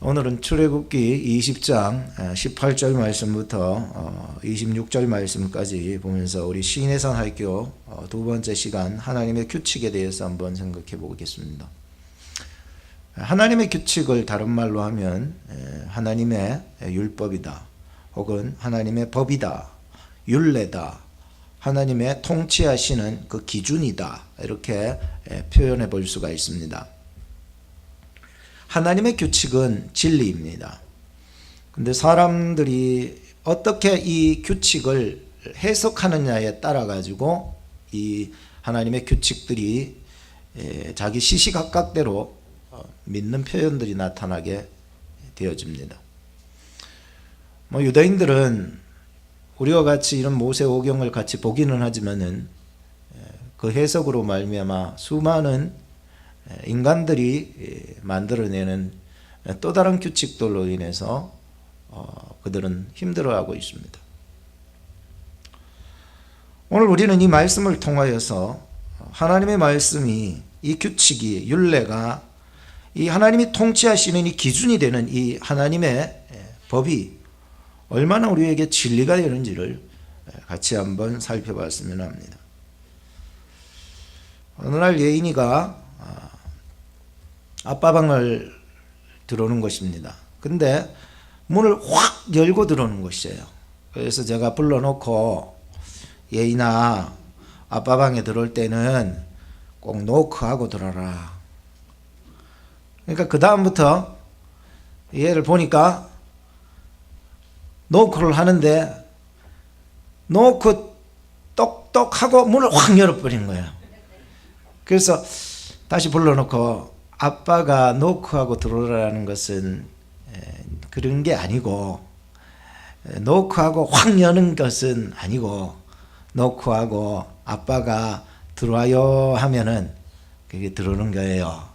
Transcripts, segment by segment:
오늘은 출애굽기 20장 18절 말씀부터 26절 말씀까지 보면서 우리 시인의 산 학교 두 번째 시간 하나님의 규칙에 대해서 한번 생각해 보겠습니다. 하나님의 규칙을 다른 말로 하면 하나님의 율법이다, 혹은 하나님의 법이다, 율례다, 하나님의 통치하시는 그 기준이다, 이렇게 표현해 볼 수가 있습니다. 하나님의 규칙은 진리입니다. 근데 사람들이 어떻게 이 규칙을 해석하느냐에 따라 가지고 이 하나님의 규칙들이 자기 시시각각대로 믿는 표현들이 나타나게 되어집니다. 유대인들은 우리와 같이 이런 모세오경을 같이 보기는 하지만은 그 해석으로 말미암아 수많은 인간들이 만들어내는 또 다른 규칙들로 인해서 그들은 힘들어하고 있습니다. 오늘 우리는 이 말씀을 통하여서 하나님의 말씀이, 이 규칙이, 율례가 이 하나님이 통치하시는 이 기준이 되는 이 하나님의 법이 얼마나 우리에게 진리가 되는지를 같이 한번 살펴봤으면 합니다. 어느 날 예인이가 아빠 방을 들어오는 것입니다. 근데 문을 확 열고 들어오는 것이에요. 그래서 제가 불러놓고, 예인아, 아빠 방에 들어올 때는 꼭 노크하고 들어라. 그러니까 그 다음부터 얘를 보니까 노크를 하는데 노크 똑똑하고 문을 확 열어버리는 거예요. 그래서 다시 불러놓고, 아빠가 노크하고 들어오라는 것은 그런 게 아니고, 노크하고 확 여는 것은 아니고, 노크하고 아빠가 들어와요 하면은 그게 들어오는 거예요.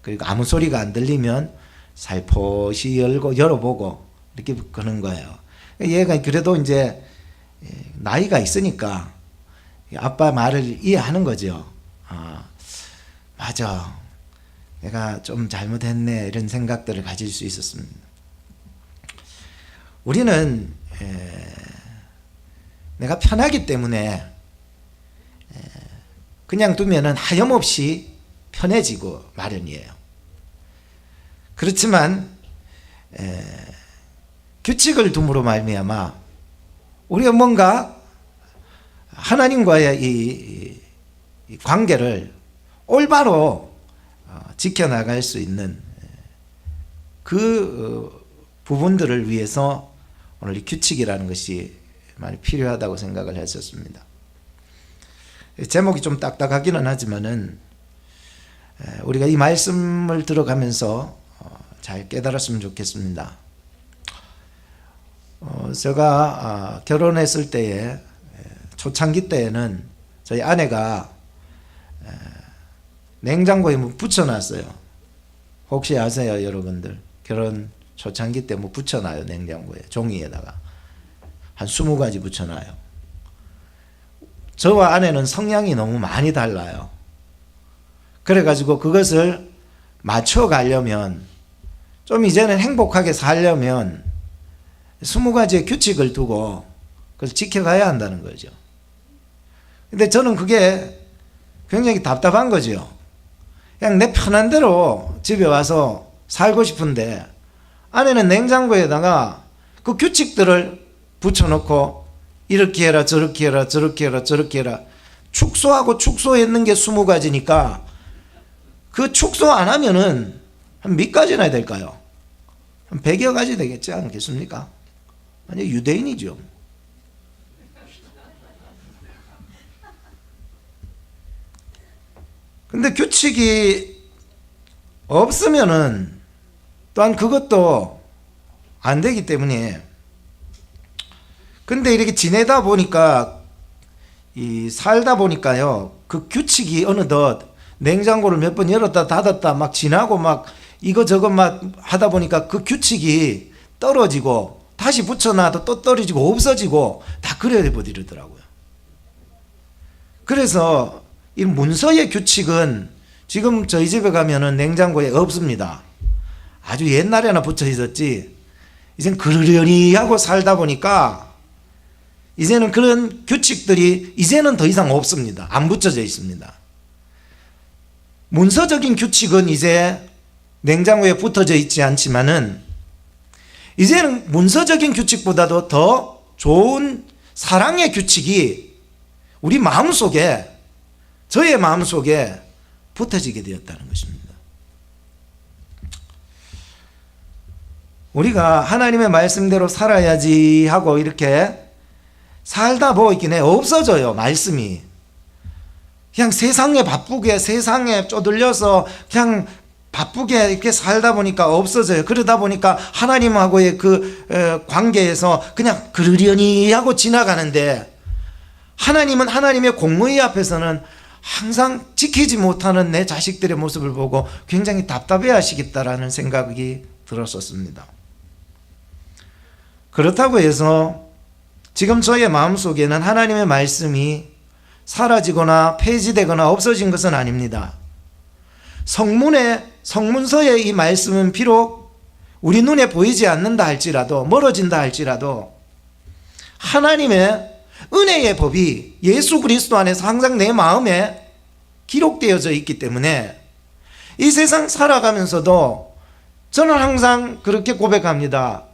그리고 아무 소리가 안 들리면 살포시 열어보고 이렇게 그러는 거예요. 얘가 그래도 이제 나이가 있으니까 아빠 말을 이해하는 거죠. 맞아, 내가 좀 잘못했네, 이런 생각들을 가질 수 있었습니다. 우리는 내가 편하기 때문에 그냥 두면은 하염없이 편해지고 마련이에요. 그렇지만 규칙을 둠으로 말미암아 우리가 뭔가 하나님과의 이 관계를 올바로 지켜나갈 수 있는 그 부분들을 위해서 오늘 이 규칙이라는 것이 많이 필요하다고 생각을 했었습니다. 제목이 좀 딱딱하기는 하지만은 우리가 이 말씀을 들어가면서 잘 깨달았으면 좋겠습니다. 제가 결혼했을 때에, 초창기 때에는 저희 아내가 냉장고에 뭐 붙여놨어요. 혹시 아세요, 여러분들? 결혼 초창기 때 뭐 붙여놔요, 냉장고에, 종이에다가 한 20가지 붙여놔요. 저와 아내는 성향이 너무 많이 달라요. 그래가지고 그것을 맞춰가려면, 좀 이제는 행복하게 살려면 20가지의 규칙을 두고 그걸 지켜가야 한다는 거죠. 근데 저는 그게 굉장히 답답한 거죠. 그냥 내 편한 대로 집에 와서 살고 싶은데 아내는 냉장고에다가 그 규칙들을 붙여놓고 이렇게 해라, 저렇게 해라, 저렇게 해라, 저렇게 해라. 축소하고 축소했는 게 20가지니까 그 축소 안 하면은 한 몇 가지나 해야 될까요? 한 100여 가지 되겠지 않겠습니까? 완전 유대인이죠. 근데 규칙이 없으면은 또한 그것도 안 되기 때문에, 근데 이렇게 지내다 보니까, 살다 보니까요, 그 규칙이 어느덧 냉장고를 몇 번 열었다 닫았다 막 지나고 막 이거저거 막 하다 보니까 그 규칙이 떨어지고 다시 붙여놔도 또 떨어지고 없어지고 다 그래 버리더라고요. 그래서 이 문서의 규칙은 지금 저희 집에 가면은 냉장고에 없습니다. 아주 옛날에나 붙어 있었지, 이젠 그러려니 하고 살다 보니까 이제는 그런 규칙들이 이제는 더 이상 없습니다. 안 붙여져 있습니다. 문서적인 규칙은 이제 냉장고에 붙어져 있지 않지만은 이제는 문서적인 규칙보다도 더 좋은 사랑의 규칙이 우리 마음속에, 저의 마음속에 붙어지게 되었다는 것입니다. 우리가 하나님의 말씀대로 살아야지 하고 이렇게 살다 보이긴 없어져요. 말씀이 그냥 세상에 바쁘게, 세상에 쪼들려서 그냥 바쁘게 이렇게 살다 보니까 없어져요. 그러다 보니까 하나님하고의 그 관계에서 그냥 그러려니 하고 지나가는데, 하나님은 하나님의 공의 앞에서는 항상 지키지 못하는 내 자식들의 모습을 보고 굉장히 답답해 하시겠다라는 생각이 들었었습니다. 그렇다고 해서 지금 저의 마음속에는 하나님의 말씀이 사라지거나 폐지되거나 없어진 것은 아닙니다. 성문서의 이 말씀은 비록 우리 눈에 보이지 않는다 할지라도, 멀어진다 할지라도 하나님의 은혜의 법이 예수 그리스도 안에서 항상 내 마음에 기록되어져 있기 때문에 이 세상 살아가면서도 저는 항상 그렇게 고백합니다.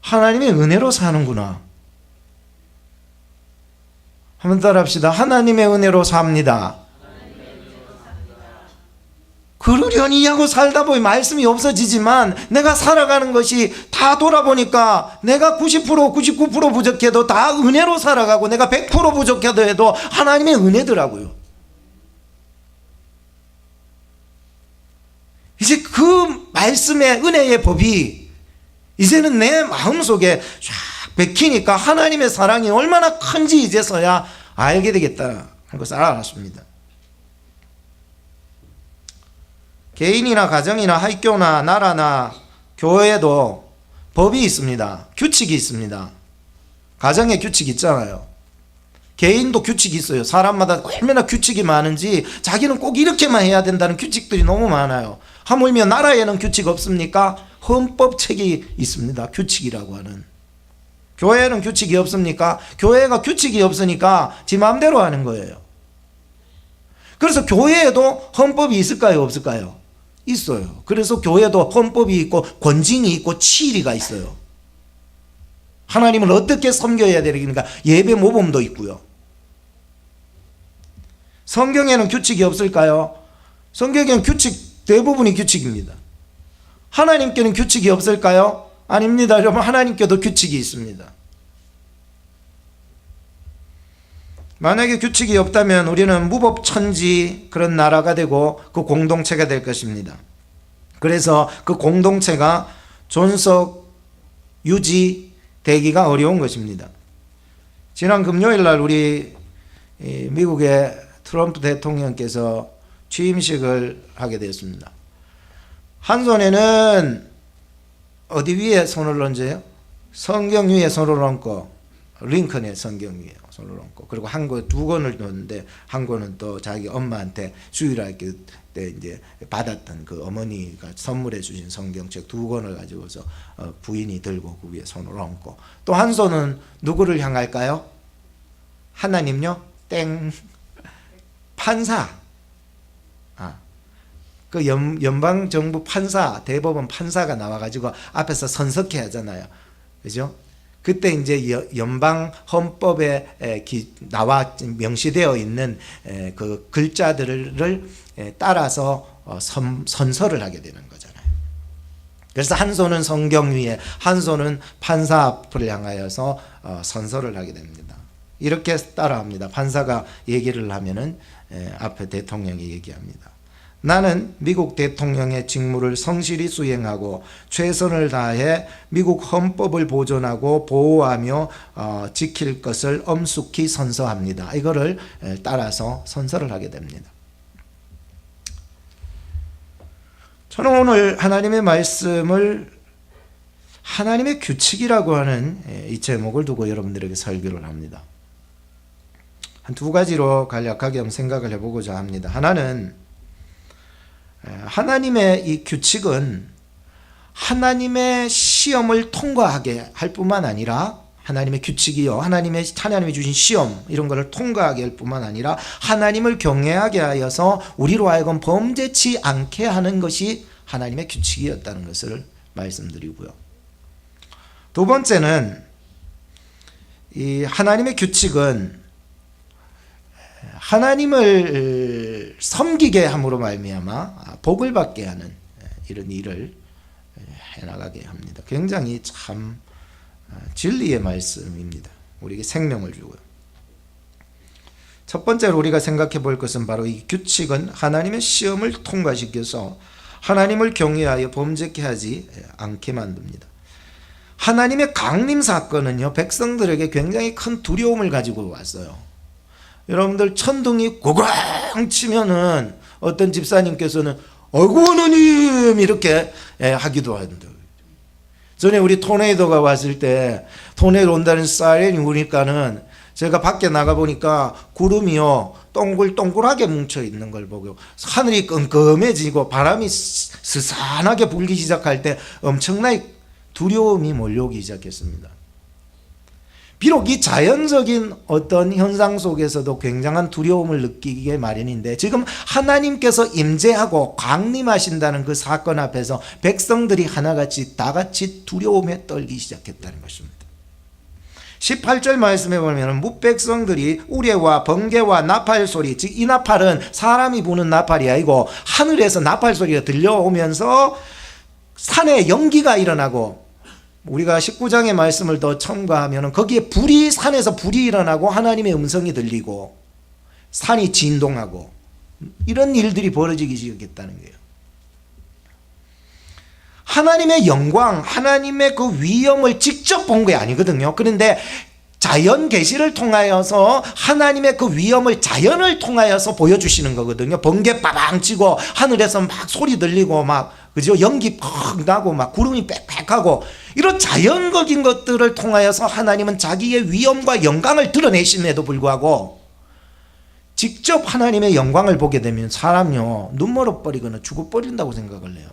하나님의 은혜로 사는구나. 한번 따라합시다. 하나님의 은혜로 삽니다. 그러려니 하고 살다 보니 말씀이 없어지지만 내가 살아가는 것이 다 돌아보니까 내가 90%, 99% 부족해도 다 은혜로 살아가고 내가 100% 부족해도 해도 하나님의 은혜더라고요. 이제 그 말씀의 은혜의 법이 이제는 내 마음속에 쫙 bek히니까 하나님의 사랑이 얼마나 큰지 이제서야 알게 되겠다는 것을 알았습니다. 개인이나 가정이나 학교나 나라나 교회도 법이 있습니다. 규칙이 있습니다. 가정에 규칙이 있잖아요. 개인도 규칙이 있어요. 사람마다 얼마나 규칙이 많은지 자기는 꼭 이렇게만 해야 된다는 규칙들이 너무 많아요. 하물며 나라에는 규칙 없습니까? 헌법책이 있습니다. 규칙이라고 하는. 교회는 규칙이 없습니까? 교회가 규칙이 없으니까 지 마음대로 하는 거예요. 그래서 교회에도 헌법이 있을까요? 없을까요? 있어요. 그래서 교회도 헌법이 있고 권징이 있고 치리가 있어요. 하나님을 어떻게 섬겨야 되는가 예배 모범도 있고요. 성경에는 규칙이 없을까요? 성경에는 대부분이 규칙입니다. 하나님께는 규칙이 없을까요? 아닙니다. 여러분, 하나님께도 규칙이 있습니다. 만약에 규칙이 없다면 우리는 무법천지 그런 나라가 되고 그 공동체가 될 것입니다. 그래서 그 공동체가 존속 유지되기가 어려운 것입니다. 지난 금요일 날 우리 미국의 트럼프 대통령께서 취임식을 하게 되었습니다. 한 손에는 어디 위에 손을 얹어요? 성경 위에 손을 얹고, 링컨의 성경 위에 손을 얹고, 그리고 두 권을 줬는데 한 권은 또 자기 엄마한테 주일날 때 이제 받았던 그 어머니가 선물해 주신 성경책 두 권을 가지고서 부인이 들고 그 위에 손을 얹고, 또 한 손은 누구를 향할까요? 하나님요? 땡. 판사. 그 연방정부 판사, 대법원 판사가 나와가지고 앞에서 선석해 하잖아요. 그죠? 그때 이제 연방 헌법에 나와 명시되어 있는 그 글자들을 따라서 선서를 하게 되는 거잖아요. 그래서 한 손은 성경 위에, 한 손은 판사 앞을 향하여서 선서를 하게 됩니다. 이렇게 따라합니다. 판사가 얘기를 하면은 앞에 대통령이 얘기합니다. 나는 미국 대통령의 직무를 성실히 수행하고 최선을 다해 미국 헌법을 보존하고 보호하며 지킬 것을 엄숙히 선서합니다. 이거를 따라서 선서를 하게 됩니다. 저는 오늘 하나님의 말씀을 하나님의 규칙이라고 하는 이 제목을 두고 여러분들에게 설교를 합니다. 한 두 가지로 간략하게 한번 생각을 해보고자 합니다. 하나는 하나님의 이 규칙은 하나님의 시험을 통과하게 할 뿐만 아니라 하나님의 규칙이요, 하나님이 주신 시험 이런 것을 통과하게 할 뿐만 아니라 하나님을 경외하게 하여서 우리로 하여금 범죄치 않게 하는 것이 하나님의 규칙이었다는 것을 말씀드리고요. 두 번째는 이 하나님의 규칙은 하나님을 섬기게 함으로 말미암아 복을 받게 하는 이런 일을 해나가게 합니다. 굉장히 참 진리의 말씀입니다. 우리에게 생명을 주고요. 첫 번째로 우리가 생각해 볼 것은 바로 이 규칙은 하나님의 시험을 통과시켜서 하나님을 경외하여 범죄케 하지 않게 만듭니다. 하나님의 강림 사건은요, 백성들에게 굉장히 큰 두려움을 가지고 왔어요. 여러분들 천둥이 고강 치면은 어떤 집사님께서는 어이구 하나님 이렇게 하기도 한다. 전에 우리 토네이도가 왔을 때 토네이도 온다는 사이렌이 우니까는 제가 밖에 나가 보니까 구름이요 동글동글하게 뭉쳐 있는 걸 보고 하늘이 끔끔해지고 바람이 스산하게 불기 시작할 때 엄청나게 두려움이 몰려오기 시작했습니다. 비록 이 자연적인 어떤 현상 속에서도 굉장한 두려움을 느끼기에 마련인데 지금 하나님께서 임재하고 강림하신다는 그 사건 앞에서 백성들이 하나같이 다같이 두려움에 떨기 시작했다는 것입니다. 18절 말씀에 보면 뭇백성들이 우레와 번개와 나팔 소리, 즉 이 나팔은 사람이 부는 나팔이 아니고 하늘에서 나팔 소리가 들려오면서 산에 연기가 일어나고, 우리가 19장의 말씀을 더 첨가하면 거기에 산에서 불이 일어나고 하나님의 음성이 들리고 산이 진동하고 이런 일들이 벌어지기 시작했다는 거예요. 하나님의 영광, 하나님의 그 위엄을 직접 본 게 아니거든요. 그런데 자연 계시를 통하여서 하나님의 그 위엄을 자연을 통하여서 보여주시는 거거든요. 번개 빠방 치고 하늘에서 막 소리 들리고 막 그죠? 연기 퍽 나고 막 구름이 빽빽하고 이런 자연적인 것들을 통하여서 하나님은 자기의 위엄과 영광을 드러내심에도 불구하고 직접 하나님의 영광을 보게 되면 사람요 눈멀어 버리거나 죽어버린다고 생각을 해요.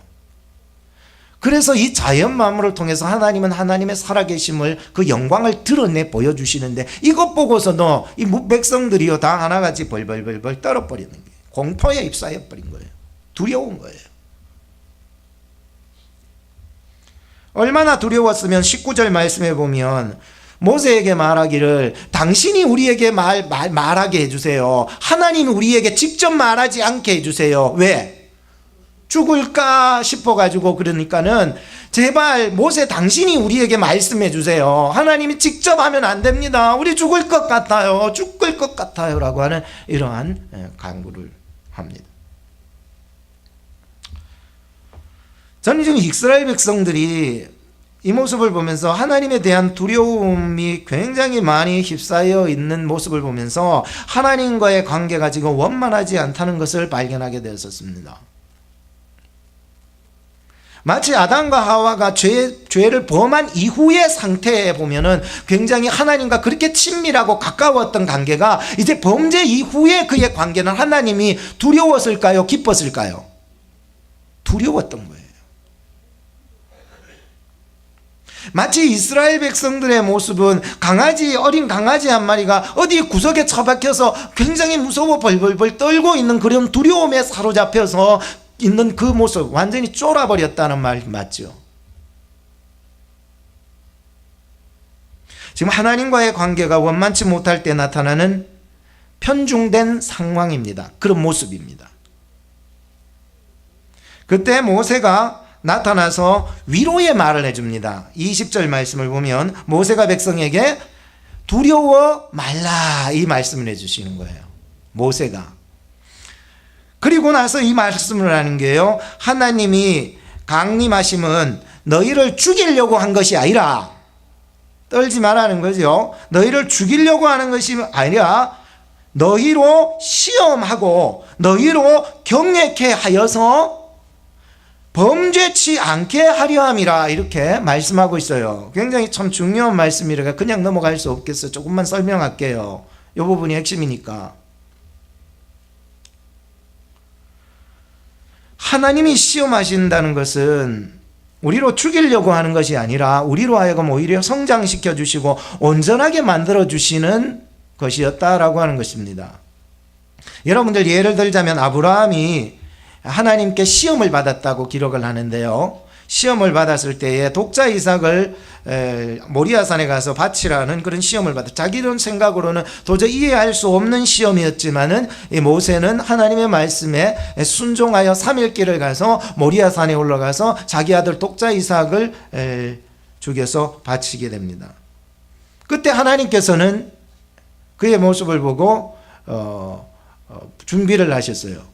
그래서 이 자연만물을 통해서 하나님은 하나님의 살아계심을 그 영광을 드러내 보여주시는데 이것 보고서도 이 백성들이요 다 하나같이 벌벌벌벌 떨어버리는 거예요. 공포에 휩싸여 버린 거예요. 두려운 거예요. 얼마나 두려웠으면 19절 말씀해 보면 모세에게 말하기를 당신이 우리에게 말하게 해주세요. 하나님이 우리에게 직접 말하지 않게 해주세요. 왜? 죽을까 싶어가지고 그러니까는 제발 모세 당신이 우리에게 말씀해 주세요. 하나님이 직접 하면 안 됩니다. 우리 죽을 것 같아요. 죽을 것 같아요. 라고 하는 이러한 간구를 합니다. 저는 지금 이스라엘 백성들이 이 모습을 보면서 하나님에 대한 두려움이 굉장히 많이 휩싸여 있는 모습을 보면서 하나님과의 관계가 지금 원만하지 않다는 것을 발견하게 되었습니다. 마치 아담과 하와가 죄를 범한 이후의 상태에 보면은 굉장히 하나님과 그렇게 친밀하고 가까웠던 관계가 이제 범죄 이후의 그의 관계는 하나님이 두려웠을까요? 기뻤을까요? 두려웠던 거예요. 마치 이스라엘 백성들의 모습은 어린 강아지 한 마리가 어디 구석에 처박혀서 굉장히 무서워 벌벌벌 떨고 있는 그런 두려움에 사로잡혀서 있는 그 모습, 완전히 쫄아버렸다는 말 맞죠? 지금 하나님과의 관계가 원만치 못할 때 나타나는 편중된 상황입니다. 그런 모습입니다. 그때 모세가 나타나서 위로의 말을 해줍니다. 20절 말씀을 보면 모세가 백성에게 두려워 말라 이 말씀을 해주시는 거예요. 모세가. 그리고 나서 이 말씀을 하는 게요, 하나님이 강림하심은 너희를 죽이려고 한 것이 아니라, 떨지 말라는 거죠. 너희를 죽이려고 하는 것이 아니라 너희로 시험하고 너희로 경외케 하여서 범죄치 않게 하려 함이라 이렇게 말씀하고 있어요. 굉장히 참 중요한 말씀이라 그냥 넘어갈 수 없겠어요. 조금만 설명할게요. 이 부분이 핵심이니까. 하나님이 시험하신다는 것은 우리로 죽이려고 하는 것이 아니라 우리로 하여금 오히려 성장시켜 주시고 온전하게 만들어 주시는 것이었다라고 하는 것입니다. 여러분들 예를 들자면 아브라함이 하나님께 시험을 받았다고 기록을 하는데요. 시험을 받았을 때에 독자 이삭을 모리아산에 가서 바치라는 그런 시험을 받았. 자기들 생각으로는 도저히 이해할 수 없는 시험이었지만은 이 모세는 하나님의 말씀에 순종하여 3일 길을 가서 모리아산에 올라가서 자기 아들 독자 이삭을 죽여서 바치게 됩니다. 그때 하나님께서는 그의 모습을 보고 준비를 하셨어요.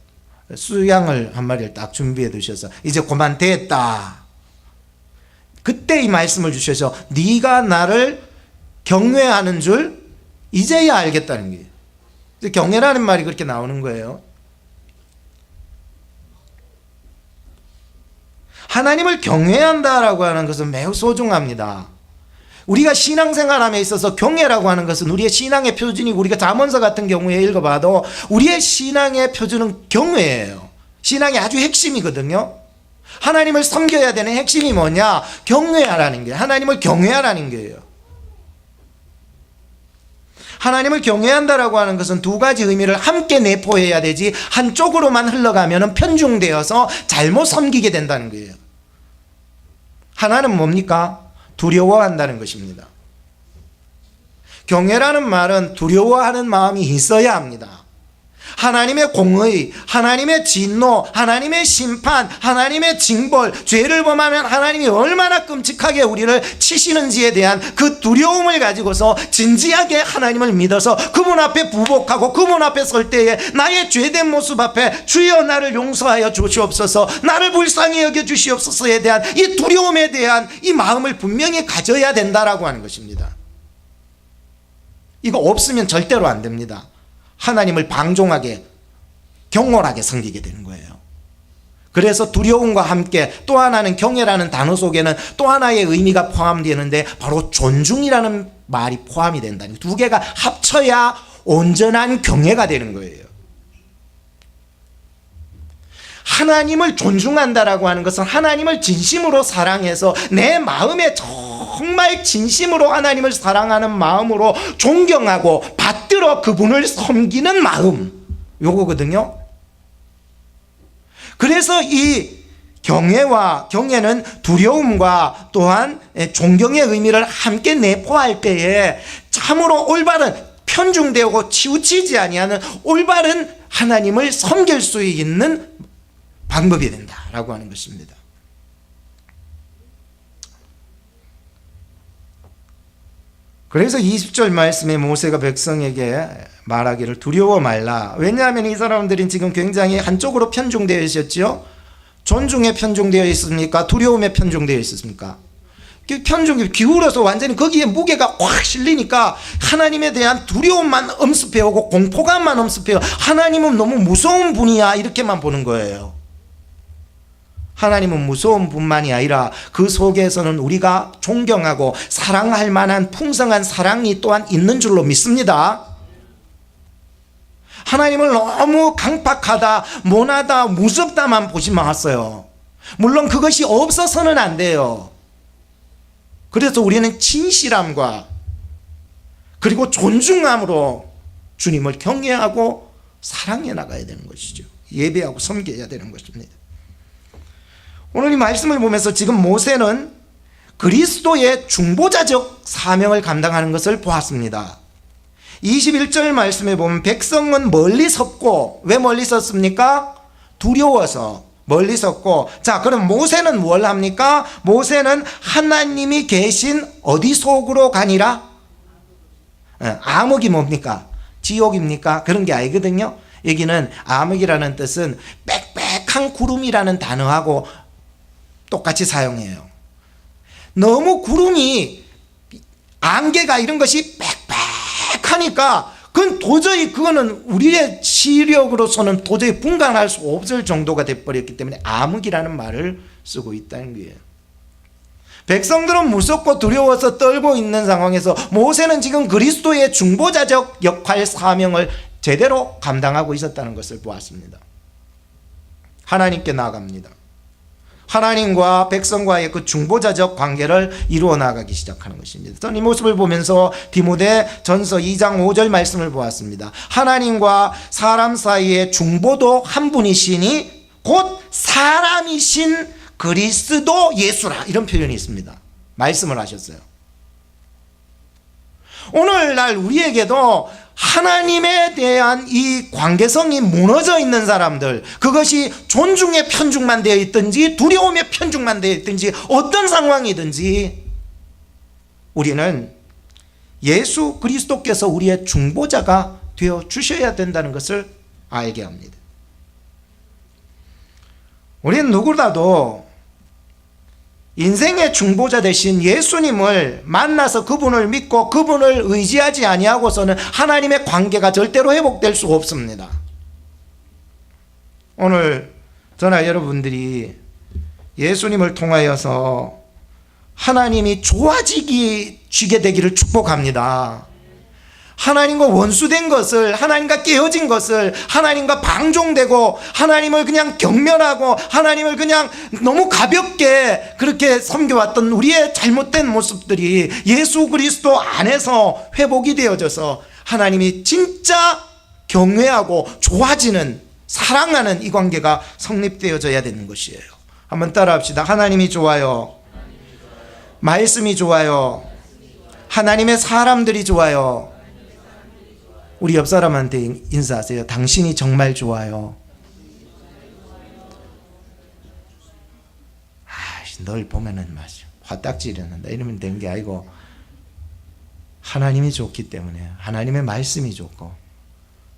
수양을 한 마리를 딱 준비해 두셔서 이제 그만 됐다. 그때 이 말씀을 주셔서 네가 나를 경외하는 줄 이제야 알겠다는 게, 경외라는 말이 그렇게 나오는 거예요. 하나님을 경외한다라고 하는 것은 매우 소중합니다. 우리가 신앙생활함에 있어서 경외라고 하는 것은 우리의 신앙의 표준이, 우리가 잠언서 같은 경우에 읽어봐도 우리의 신앙의 표준은 경외예요. 신앙의 아주 핵심이거든요. 하나님을 섬겨야 되는 핵심이 뭐냐? 경외하라는 게, 하나님을 경외하라는 거예요. 하나님을 경외한다라고 하는 것은 두 가지 의미를 함께 내포해야 되지 한쪽으로만 흘러가면 편중되어서 잘못 섬기게 된다는 거예요. 하나는 뭡니까? 두려워한다는 것입니다. 경외라는 말은 두려워하는 마음이 있어야 합니다. 하나님의 공의, 하나님의 진노, 하나님의 심판, 하나님의 징벌, 죄를 범하면 하나님이 얼마나 끔찍하게 우리를 치시는지에 대한 그 두려움을 가지고서 진지하게 하나님을 믿어서 그분 앞에 부복하고 그분 앞에 설 때에 나의 죄된 모습 앞에 주여 나를 용서하여 주시옵소서, 나를 불쌍히 여겨 주시옵소서에 대한 이 두려움에 대한 이 마음을 분명히 가져야 된다라고 하는 것입니다. 이거 없으면 절대로 안 됩니다. 하나님을 방종하게 경홀하게 섬기게 되는 거예요. 그래서 두려움과 함께 또 하나는, 경외라는 단어 속에는 또 하나의 의미가 포함되는데 바로 존중이라는 말이 포함이 된다는, 두 개가 합쳐야 온전한 경외가 되는 거예요. 하나님을 존중한다라고 하는 것은 하나님을 진심으로 사랑해서 내 마음에 정말 진심으로 하나님을 사랑하는 마음으로 존경하고 받들어 그분을 섬기는 마음, 요거거든요. 그래서 이 경외는 두려움과 또한 존경의 의미를 함께 내포할 때에 참으로 올바른, 편중되고 치우치지 아니하는 올바른 하나님을 섬길 수 있는 방법이 된다라고 하는 것입니다. 그래서 20절 말씀에 모세가 백성에게 말하기를 두려워 말라. 왜냐하면 이 사람들은 지금 굉장히 한쪽으로 편중되어 있었죠. 존중에 편중되어 있습니까? 두려움에 편중되어 있었습니까? 편중이 기울어서 완전히 거기에 무게가 확 실리니까 하나님에 대한 두려움만 엄습해오고 공포감만 엄습해요. 하나님은 너무 무서운 분이야, 이렇게만 보는 거예요. 하나님은 무서운 분만이 아니라 그 속에서는 우리가 존경하고 사랑할 만한 풍성한 사랑이 또한 있는 줄로 믿습니다. 하나님을 너무 강팍하다, 모나다, 무섭다만 보지 마세요. 물론 그것이 없어서는 안 돼요. 그래서 우리는 진실함과 그리고 존중함으로 주님을 경외하고 사랑해 나가야 되는 것이죠. 예배하고 섬겨야 되는 것입니다. 오늘 이 말씀을 보면서 지금 모세는 그리스도의 중보자적 사명을 감당하는 것을 보았습니다. 21절 말씀에 보면 백성은 멀리 섰고, 왜 멀리 섰습니까? 두려워서 멀리 섰고. 자, 그럼 모세는 뭘 합니까? 모세는 하나님이 계신 어디 속으로 가니라? 암흑이 뭡니까? 지옥입니까? 그런 게 아니거든요. 여기는 암흑이라는 뜻은 빽빽한 구름이라는 단어하고 똑같이 사용해요. 너무 구름이, 안개가 이런 것이 빽빽하니까 그거는 우리의 시력으로서는 도저히 분간할 수 없을 정도가 돼버렸기 때문에 암흑이라는 말을 쓰고 있다는 거예요. 백성들은 무섭고 두려워서 떨고 있는 상황에서 모세는 지금 그리스도의 중보자적 역할, 사명을 제대로 감당하고 있었다는 것을 보았습니다. 하나님께 나아갑니다. 하나님과 백성과의 그 중보자적 관계를 이루어 나가기 시작하는 것입니다. 저는 이 모습을 보면서 디모데전서 2장 5절 말씀을 보았습니다. 하나님과 사람 사이의 중보도 한 분이시니 곧 사람이신 그리스도 예수라, 이런 표현이 있습니다. 말씀을 하셨어요. 오늘날 우리에게도 하나님에 대한 이 관계성이 무너져 있는 사람들, 그것이 존중에 편중만 되어 있든지 두려움에 편중만 되어 있든지 어떤 상황이든지 우리는 예수 그리스도께서 우리의 중보자가 되어 주셔야 된다는 것을 알게 합니다. 우리는 누구라도 인생의 중보자 되신 예수님을 만나서 그분을 믿고 그분을 의지하지 아니하고서는 하나님의 관계가 절대로 회복될 수가 없습니다. 오늘 저나 여러분들이 예수님을 통하여서 하나님이 좋아지게 되기를 축복합니다. 하나님과 원수된 것을, 하나님과 깨어진 것을, 하나님과 방종되고 하나님을 그냥 경멸하고 하나님을 그냥 너무 가볍게 그렇게 섬겨왔던 우리의 잘못된 모습들이 예수 그리스도 안에서 회복이 되어져서 하나님이 진짜 경외하고 좋아지는, 사랑하는 이 관계가 성립되어져야 되는 것이에요. 한번 따라합시다. 하나님이 좋아요. 말씀이 좋아요. 하나님의 사람들이 좋아요. 우리 옆 사람한테 인사하세요. 당신이 정말 좋아요. 널 보면은 화딱지르는다 이러면 된 게 아니고, 하나님이 좋기 때문에 하나님의 말씀이 좋고,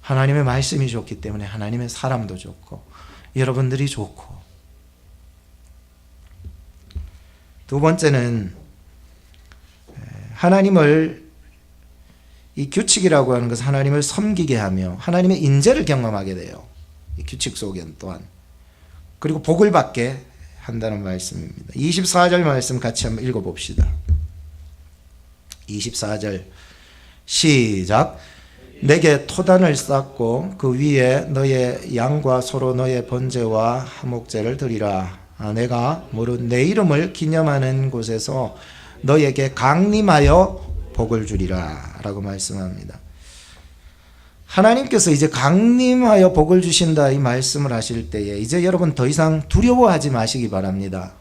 하나님의 말씀이 좋기 때문에 하나님의 사람도 좋고, 여러분들이 좋고. 두 번째는 하나님을, 이 규칙이라고 하는 것은 하나님을 섬기게 하며 하나님의 인재를 경험하게 돼요. 이 규칙 속에는 또한. 그리고 복을 받게 한다는 말씀입니다. 24절 말씀 같이 한번 읽어봅시다. 24절 시작. 내게 토단을 쌓고 그 위에 너의 양과 소로 너의 번제와 화목제를 드리라. 내가 무릇 내 이름을 기념하는 곳에서 너에게 강림하여 복을 주리라 라고 말씀합니다. 하나님께서 이제 강림하여 복을 주신다 이 말씀을 하실 때에 이제 여러분 더 이상 두려워하지 마시기 바랍니다.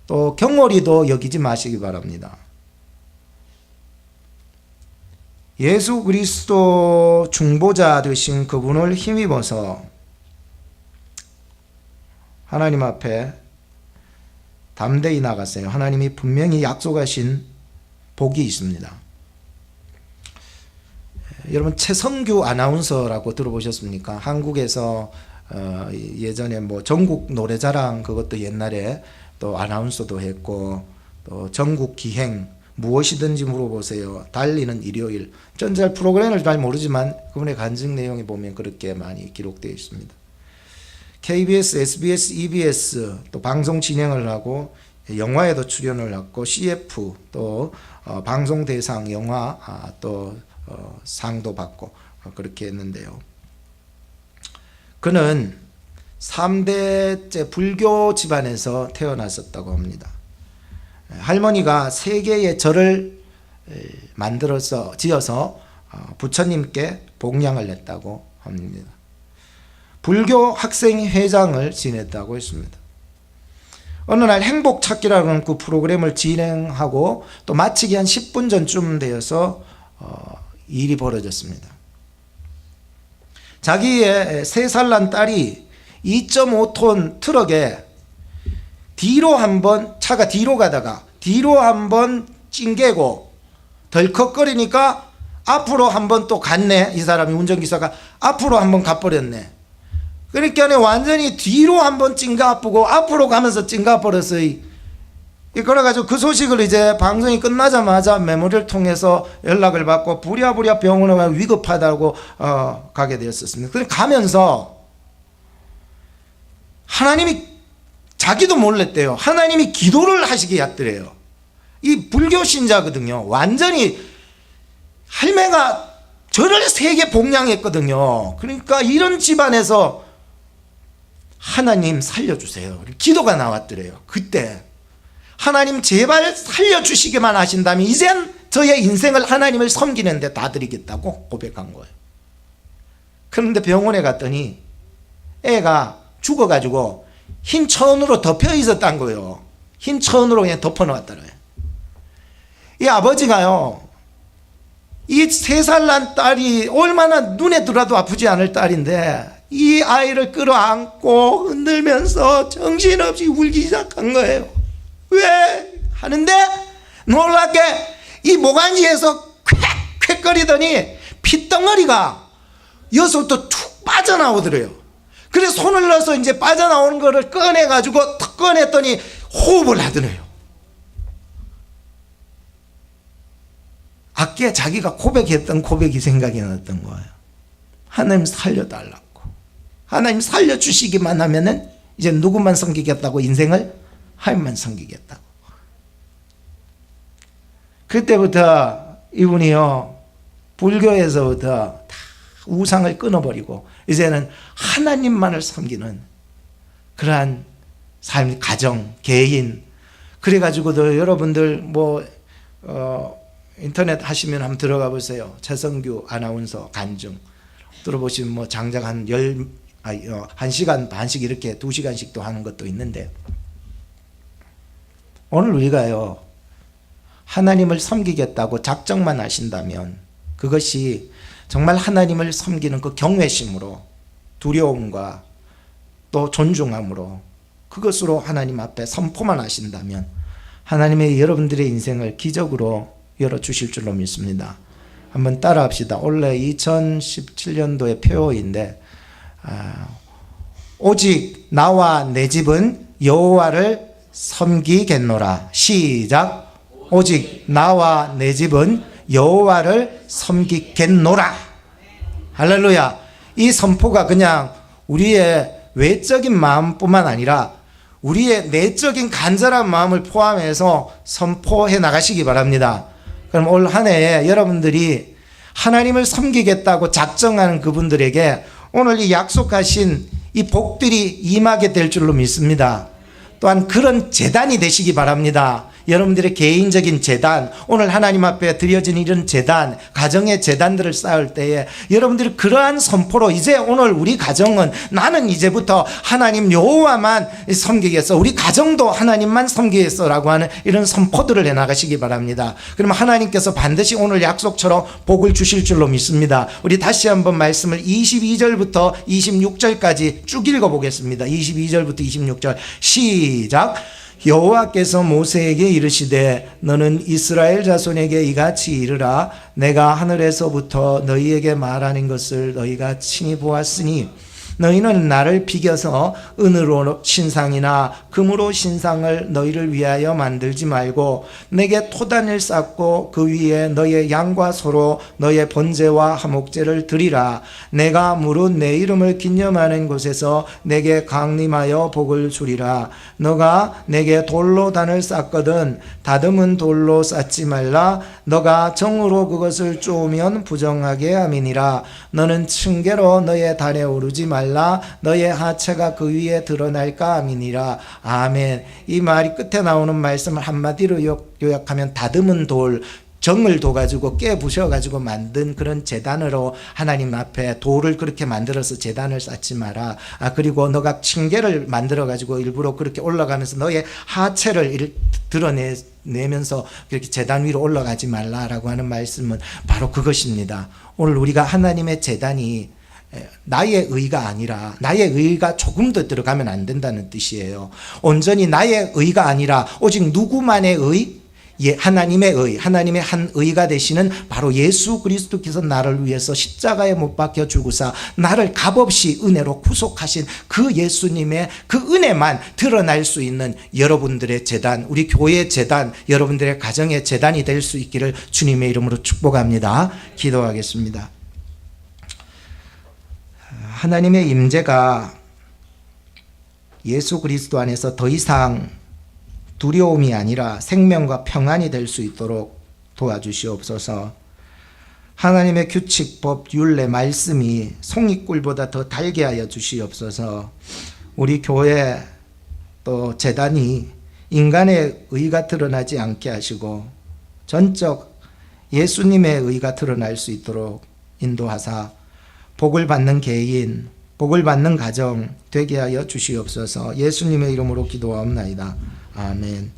또 경홀히도 여기지 마시기 바랍니다. 예수 그리스도 중보자 되신 그분을 힘입어서 하나님 앞에 담대히 나가세요. 하나님이 분명히 약속하신 복이 있습니다. 여러분 최성규 아나운서라고 들어보셨습니까? 한국에서 예전에 뭐 전국 노래자랑 그것도 옛날에 또 아나운서도 했고, 또 전국 기행 무엇이든지 물어보세요, 달리는 일요일, 전 잘 프로그램을 잘 모르지만 그분의 간증 내용에 보면 그렇게 많이 기록되어 있습니다. KBS, SBS, EBS 또 방송 진행을 하고 영화에도 출연을 했고 CF 또 방송대상 영화 또 상도 받고 그렇게 했는데요. 그는 3대째 불교 집안에서 태어났었다고 합니다. 할머니가 3개의 절을 만들어서 지어서 부처님께 복양을 했다고 합니다. 불교 학생회장을 지냈다고 했습니다. 어느 날 행복찾기라는 그 프로그램을 진행하고 또 마치기 한 10분 전쯤 되어서 일이 벌어졌습니다. 자기의 3살 난 딸이 2.5톤 트럭에 뒤로 한번, 차가 뒤로 가다가 뒤로 한번 찡개고 덜컥거리니까 앞으로 한번 또 갔네. 이 사람이, 운전기사가 앞으로 한번 가버렸네. 그러니까 완전히 뒤로 한번 찡가 아프고 앞으로 가면서 찡가 버렸어요. 그래가지고 그 소식을 이제 방송이 끝나자마자 메모리를 통해서 연락을 받고 부랴부랴 병원에 가서 위급하다고 가게 되었었습니다. 그래서 가면서 하나님이, 자기도 몰랐대요. 하나님이 기도를 하시게 했더래요. 이 불교 신자거든요. 완전히 할매가 절을 3개 복양했거든요. 그러니까 이런 집안에서 하나님 살려주세요. 기도가 나왔더래요. 그때 하나님 제발 살려주시기만 하신다면 이젠 저의 인생을 하나님을 섬기는 데 다 드리겠다고 고백한 거예요. 그런데 병원에 갔더니 애가 죽어가지고 흰 천으로 덮여 있었단 거예요. 흰 천으로 그냥 덮어놓았더래요. 이 아버지가요, 이 3살 난 딸이 얼마나 눈에 들어도 아프지 않을 딸인데 이 아이를 끌어안고 흔들면서 정신없이 울기 시작한 거예요. 왜? 하는데 놀랍게 이 모간지에서 쾌쾌거리더니 핏덩어리가 여기서부터 툭 빠져나오더래요. 그래서 손을 넣어서 이제 빠져나오는 거를 꺼내가지고 탁 꺼냈더니 호흡을 하더래요. 아까 자기가 고백했던 고백이 생각이 났던 거예요. 하나님 살려달라고. 하나님 살려주시기만 하면은 이제 누구만 섬기겠다고? 인생을 하나님만 섬기겠다고. 그때부터 이분이요, 불교에서부터 다 우상을 끊어버리고 이제는 하나님만을 섬기는 그러한 삶, 가정, 개인. 그래가지고도 여러분들 인터넷 하시면 한번 들어가 보세요. 최성규 아나운서 간증 들어보시면 뭐 장작 한 1시간 반씩 이렇게 2시간씩도 하는 것도 있는데, 오늘 우리가요 하나님을 섬기겠다고 작정만 하신다면 그것이 정말 하나님을 섬기는 그 경외심으로, 두려움과 또 존중함으로, 그것으로 하나님 앞에 선포만 하신다면 하나님의 여러분들의 인생을 기적으로 열어주실 줄로 믿습니다. 한번 따라 합시다. 원래 2017년도의 표어인데 오직 나와 내 집은 여호와를 섬기겠노라. 시작. 오직 나와 내 집은 여호와를 섬기겠노라. 할렐루야. 이 선포가 그냥 우리의 외적인 마음뿐만 아니라 우리의 내적인 간절한 마음을 포함해서 선포해 나가시기 바랍니다. 그럼 올 한 해에 여러분들이 하나님을 섬기겠다고 작정하는 그분들에게 오늘 이 약속하신 이 복들이 임하게 될 줄로 믿습니다. 또한 그런 제단이 되시기 바랍니다. 여러분들의 개인적인 제단, 오늘 하나님 앞에 드려진 이런 제단, 가정의 제단들을 쌓을 때에 여러분들이 그러한 선포로 이제 오늘 우리 가정은 나는 이제부터 하나님 여호와만 섬기겠어, 우리 가정도 하나님만 섬기겠어 라고 하는 이런 선포들을 해나가시기 바랍니다. 그러면 하나님께서 반드시 오늘 약속처럼 복을 주실 줄로 믿습니다. 우리 다시 한번 말씀을 22절부터 26절까지 쭉 읽어보겠습니다. 22절부터 26절 시작. 여호와께서 모세에게 이르시되 너는 이스라엘 자손에게 이같이 이르라. 내가 하늘에서부터 너희에게 말하는 것을 너희가 친히 보았으니 너희는 나를 비겨서 은으로 신상이나 금으로 신상을 너희를 위하여 만들지 말고 내게 토단을 쌓고 그 위에 너의 양과 소로 너의 번제와 화목제를 드리라. 내가 무릇 내 이름을 기념하는 곳에서 내게 강림하여 복을 주리라. 너가 내게 돌로 단을 쌓거든 다듬은 돌로 쌓지 말라. 너가 정으로 그것을 쪼으면 부정하게 함이니라. 너는 층계로 너의 단에 오르지 말라. 너의 하체가 그 위에 드러날까 함이니라. 아멘. 이 말이 끝에 나오는 말씀을 한마디로 요약하면 다듬은 돌, 정을 둬가지고 깨부셔가지고 만든 그런 제단으로 하나님 앞에 돌을 그렇게 만들어서 제단을 쌓지 마라. 그리고 너가 층계를 만들어가지고 일부러 그렇게 올라가면서 너의 하체를 드러내면서 그렇게 제단 위로 올라가지 말라라고 하는 말씀은 바로 그것입니다. 오늘 우리가 하나님의 제단이 나의 의가 아니라, 나의 의가 조금 더 들어가면 안 된다는 뜻이에요. 온전히 나의 의가 아니라 오직 누구만의 의? 하나님의 의, 하나님의 한 의가 되시는 바로 예수 그리스도께서 나를 위해서 십자가에 못 박혀 죽으사 나를 값없이 은혜로 구속하신 그 예수님의 그 은혜만 드러날 수 있는 여러분들의 제단, 우리 교회의 제단, 여러분들의 가정의 제단이 될 수 있기를 주님의 이름으로 축복합니다. 기도하겠습니다. 하나님의 임재가 예수 그리스도 안에서 더 이상 두려움이 아니라 생명과 평안이 될 수 있도록 도와주시옵소서. 하나님의 규칙, 법, 율례, 말씀이 송이꿀보다 더 달게 하여 주시옵소서. 우리 교회 또 재단이 인간의 의가 드러나지 않게 하시고 전적 예수님의 의가 드러날 수 있도록 인도하사 복을 받는 개인, 복을 받는 가정 되게 하여 주시옵소서. 예수님의 이름으로 기도하옵나이다. 아멘.